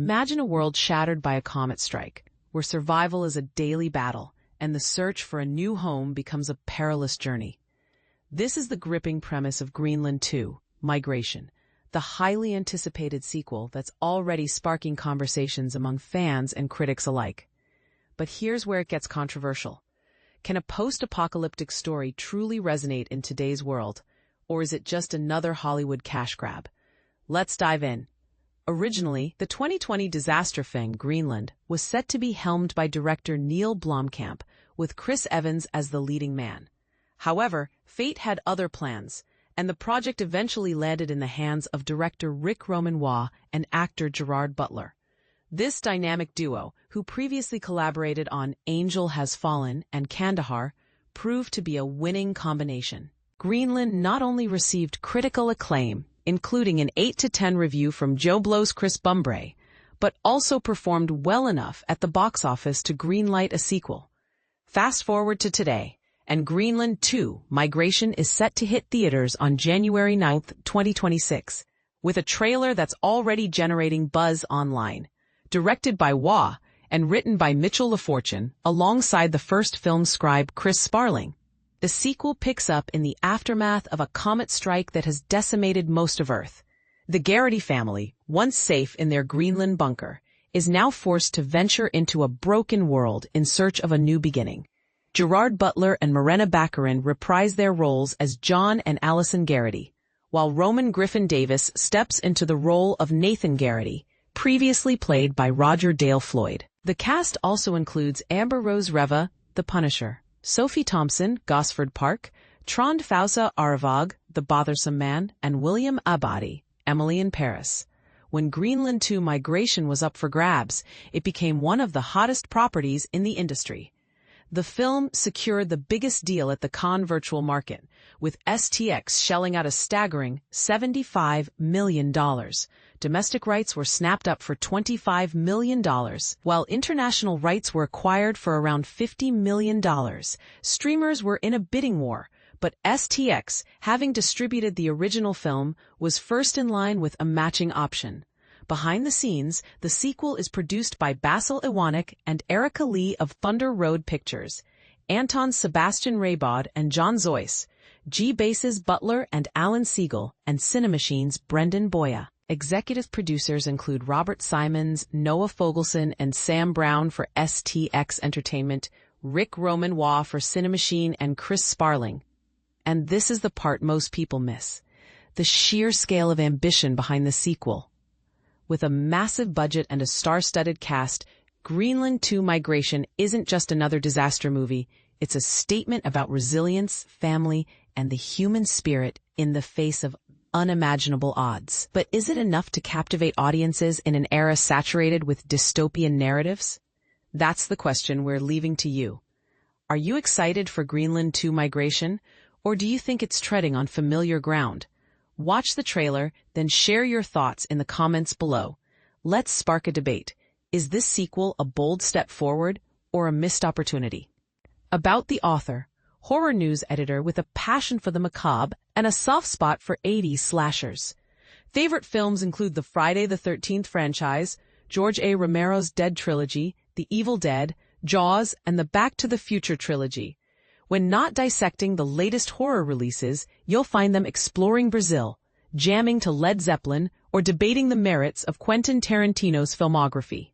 Imagine a world shattered by a comet strike, where survival is a daily battle, and the search for a new home becomes a perilous journey. This is the gripping premise of Greenland 2, Migration, the highly anticipated sequel that's already sparking conversations among fans and critics alike. But here's where it gets controversial. Can a post-apocalyptic story truly resonate in today's world, or is it just another Hollywood cash grab? Let's dive in. Originally, the 2020 disaster film Greenland was set to be helmed by director Neil Blomkamp, with Chris Evans as the leading man. However, fate had other plans, and the project eventually landed in the hands of director Ric Roman Waugh and actor Gerard Butler. This dynamic duo, who previously collaborated on Angel Has Fallen and Kandahar, proved to be a winning combination. Greenland not only received critical acclaim, including an 8-10 review from Joe Blow's Chris Bumbray, but also performed well enough at the box office to greenlight a sequel. Fast forward to today, and Greenland 2, Migration is set to hit theaters on January 9, 2026, with a trailer that's already generating buzz online. Directed by Waugh and written by Mitchell LaFortune, alongside the first film scribe Chris Sparling. The sequel picks up in the aftermath of a comet strike that has decimated most of Earth. The Garrity family, once safe in their Greenland bunker, is now forced to venture into a broken world in search of a new beginning. Gerard Butler and Morena Baccarin reprise their roles as John and Allison Garrity, while Griffin Davis steps into the role of Nathan Garrity, previously played by Roger Dale Floyd. The cast also includes Rose Revah, the Punisher, Sophie Thompson, Gosford Park, Trond Fausa Arvog, the Bothersome Man, and William Abadi, Emily in Paris. When Greenland 2 Migration was up for grabs, it became one of the hottest properties in the industry. The film secured the biggest deal at the Cannes virtual market, with STX shelling out a staggering $75 million. Domestic rights were snapped up for $25 million, while international rights were acquired for around $50 million. Streamers were in a bidding war, but STX, having distributed the original film, was first in line with a matching option. Behind the scenes, the sequel is produced by Basil Iwanek and Erica Lee of Thunder Road Pictures, Anton Sebastian Raybod and John Zoyce, G. Bases Butler and Alan Siegel, and Cinemachine's Brendan Boya. Executive producers include Robert Simons, Noah Fogelson, and Sam Brown for STX Entertainment, Ric Roman Waugh for Cinemachine, and Chris Sparling. And this is the part most people miss: the sheer scale of ambition behind the sequel. With a massive budget and a star-studded cast, Greenland 2 Migration isn't just another disaster movie. It's a statement about resilience, family, and the human spirit in the face of unimaginable odds. But is it enough to captivate audiences in an era saturated with dystopian narratives? That's the question we're leaving to you. Are you excited for Greenland 2 Migration, or do you think it's treading on familiar ground? Watch the trailer, then share your thoughts in the comments below. Let's spark a debate. Is this sequel a bold step forward or a missed opportunity? About the author, horror news editor with a passion for the macabre and a soft spot for 80s slashers. Favorite films include the Friday the 13th franchise, George A. Romero's Dead trilogy, The Evil Dead, Jaws, and the Back to the Future trilogy. When not dissecting the latest horror releases, you'll find them exploring Brazil, jamming to Led Zeppelin, or debating the merits of Quentin Tarantino's filmography.